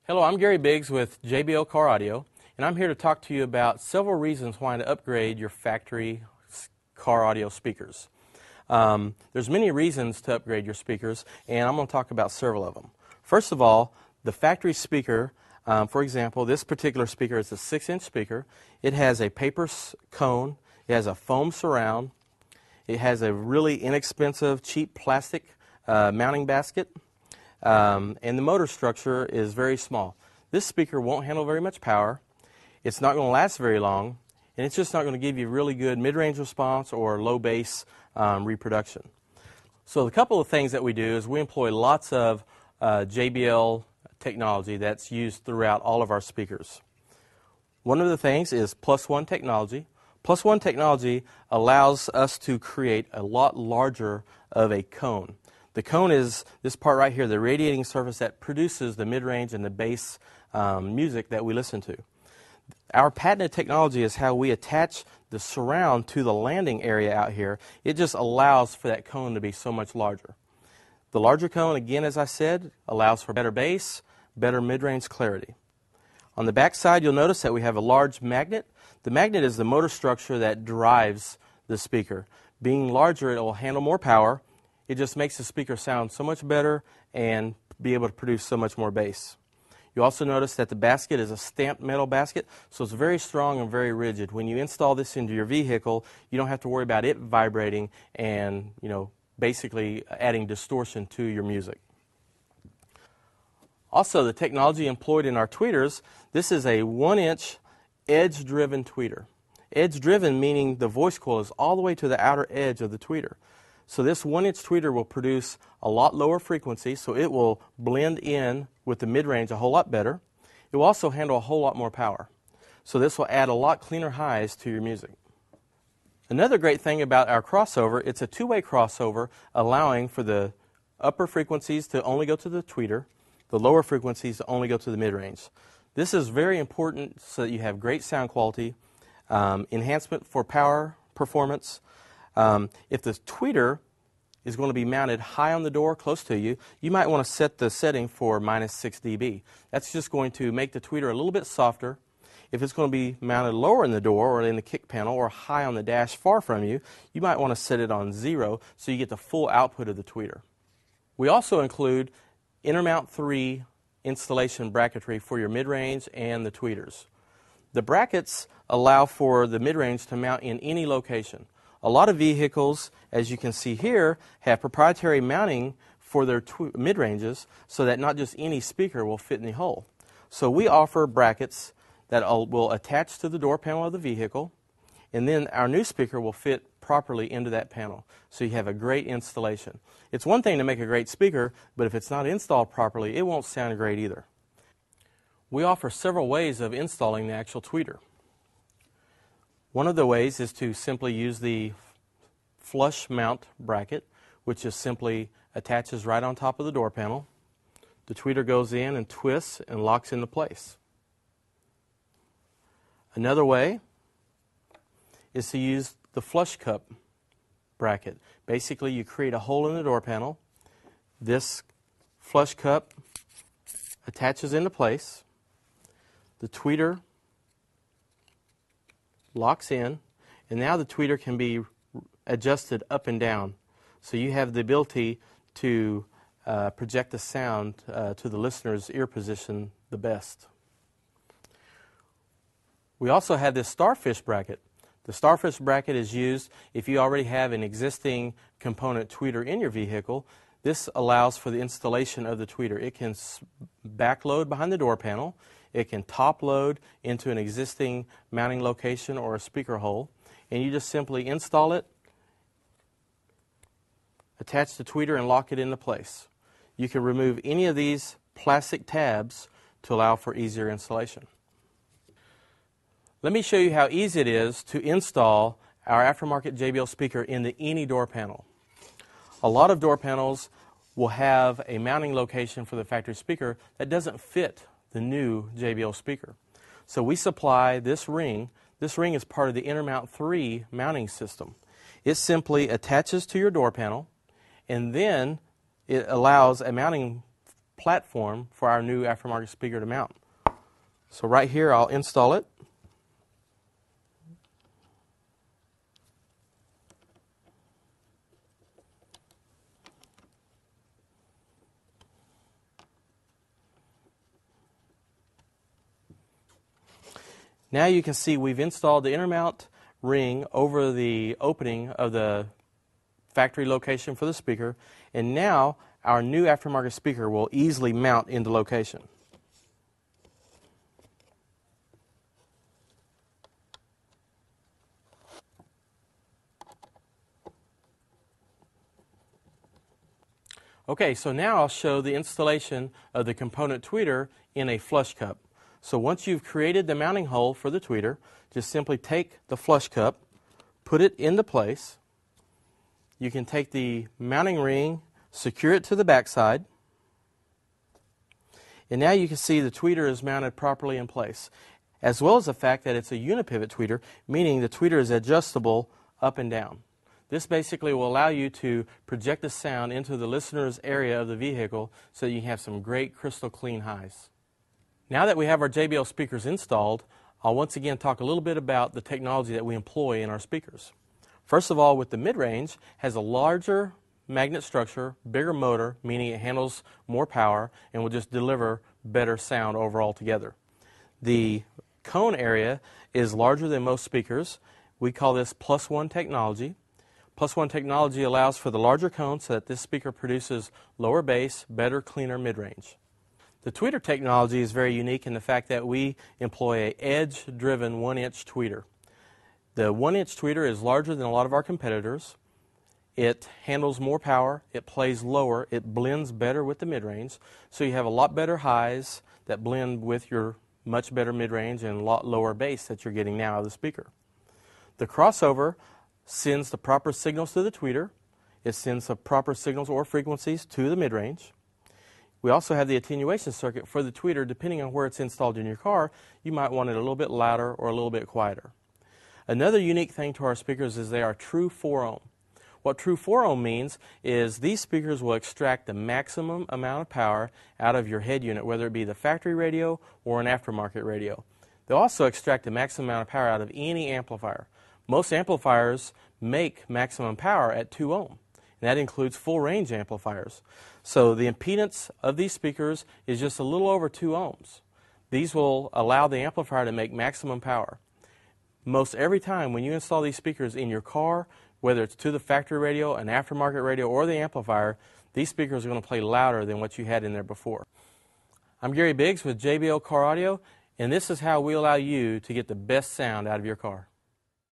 Hello, I'm Gary Biggs with JBL Car Audio, and I'm here to talk to you about several reasons why to upgrade your factory car audio speakers. There's many reasons to upgrade your speakers, and I'm going to talk about several of them. First of all, the factory speaker, for example, this particular speaker is a 6-inch speaker. It has a paper cone, it has a foam surround, it has a really inexpensive, cheap plastic mounting basket. And the motor structure is very small. This speaker won't handle very much power, it's not going to last very long, and it's just not going to give you really good mid-range response or low bass reproduction. So a couple of things that we do is we employ lots of JBL technology that's used throughout all of our speakers. One of the things is +1 technology. +1 technology allows us to create a lot larger of a cone. The cone is this part right here, the radiating surface that produces the mid-range and the bass music that we listen to. Our patented technology is how we attach the surround to the landing area out here. It just allows for that cone to be so much larger. The larger cone, again, as I said, allows for better bass, better mid-range clarity. On the back side, you'll notice that we have a large magnet. The magnet is the motor structure that drives the speaker. Being larger, it will handle more power. It just makes the speaker sound so much better and be able to produce so much more bass. You also notice that the basket is a stamped metal basket, so it's very strong and very rigid. When you install this into your vehicle, you don't have to worry about it vibrating and, basically adding distortion to your music. Also, the technology employed in our tweeters, this is a 1-inch edge-driven tweeter. Edge-driven meaning the voice coil is all the way to the outer edge of the tweeter. So this 1-inch tweeter will produce a lot lower frequency, so it will blend in with the mid-range a whole lot better. It will also handle a whole lot more power. So this will add a lot cleaner highs to your music. Another great thing about our crossover, it's a two-way crossover, allowing for the upper frequencies to only go to the tweeter, the lower frequencies to only go to the mid-range. This is very important so that you have great sound quality, enhancement for power, performance. If the tweeter is going to be mounted high on the door close to you, you might want to set the setting for -6 dB. That's just going to make the tweeter a little bit softer. If it's going to be mounted lower in the door or in the kick panel or high on the dash far from you, you might want to set it on 0 so you get the full output of the tweeter. We also include Intermount 3 installation bracketry for your mid-range and the tweeters. The brackets allow for the mid-range to mount in any location. A lot of vehicles, as you can see here, have proprietary mounting for their mid-ranges so that not just any speaker will fit in the hole. So we offer brackets that will attach to the door panel of the vehicle, and then our new speaker will fit properly into that panel. So you have a great installation. It's one thing to make a great speaker, but if it's not installed properly, it won't sound great either. We offer several ways of installing the actual tweeter. One of the ways is to simply use the flush mount bracket, which just simply attaches right on top of the door panel. The tweeter goes in and twists and locks into place. Another way is to use the flush cup bracket. Basically, you create a hole in the door panel. This flush cup attaches into place. The tweeter locks in, and now the tweeter can be adjusted up and down. So you have the ability to project the sound to the listener's ear position the best. We also have this starfish bracket. The starfish bracket is used if you already have an existing component tweeter in your vehicle. This allows for the installation of the tweeter. It can backload behind the door panel. It can top load into an existing mounting location or a speaker hole. And you just simply install it, attach the tweeter, and lock it into place. You can remove any of these plastic tabs to allow for easier installation. Let me show you how easy it is to install our aftermarket JBL speaker into any door panel. A lot of door panels will have a mounting location for the factory speaker that doesn't fit the new JBL speaker. So we supply this ring. This ring is part of the Intermount 3 mounting system. It simply attaches to your door panel, and then it allows a mounting platform for our new aftermarket speaker to mount. So right here I'll install it. Now you can see we've installed the intermount ring over the opening of the factory location for the speaker, and now our new aftermarket speaker will easily mount into location. Okay, so now I'll show the installation of the component tweeter in a flush cup. So once you've created the mounting hole for the tweeter, just simply take the flush cup, put it into place. You can take the mounting ring, secure it to the backside, and now you can see the tweeter is mounted properly in place, as well as the fact that it's a unipivot tweeter, meaning the tweeter is adjustable up and down. This basically will allow you to project the sound into the listener's area of the vehicle so that you have some great crystal clean highs. Now that we have our JBL speakers installed, I'll once again talk a little bit about the technology that we employ in our speakers. First of all, with the mid-range, has a larger magnet structure, bigger motor, meaning it handles more power and will just deliver better sound overall together. The cone area is larger than most speakers. We call this +1 technology. +1 technology allows for the larger cone so that this speaker produces lower bass, better, cleaner mid-range. The tweeter technology is very unique in the fact that we employ an edge-driven 1-inch tweeter. The 1-inch tweeter is larger than a lot of our competitors. It handles more power, it plays lower, it blends better with the mid-range, so you have a lot better highs that blend with your much better mid-range and a lot lower bass that you're getting now out of the speaker. The crossover sends the proper signals to the tweeter. It sends the proper signals or frequencies to the mid-range. We also have the attenuation circuit for the tweeter. Depending on where it's installed in your car, you might want it a little bit louder or a little bit quieter. Another unique thing to our speakers is they are true 4 ohm. What true 4 ohm means is these speakers will extract the maximum amount of power out of your head unit, whether it be the factory radio or an aftermarket radio. They'll also extract the maximum amount of power out of any amplifier. Most amplifiers make maximum power at 2 ohm. And that includes full range amplifiers. So the impedance of these speakers is just a little over 2 ohms. These will allow the amplifier to make maximum power. Most every time when you install these speakers in your car, whether it's to the factory radio, an aftermarket radio, or the amplifier, these speakers are going to play louder than what you had in there before. I'm Gary Biggs with JBL Car Audio, and this is how we allow you to get the best sound out of your car.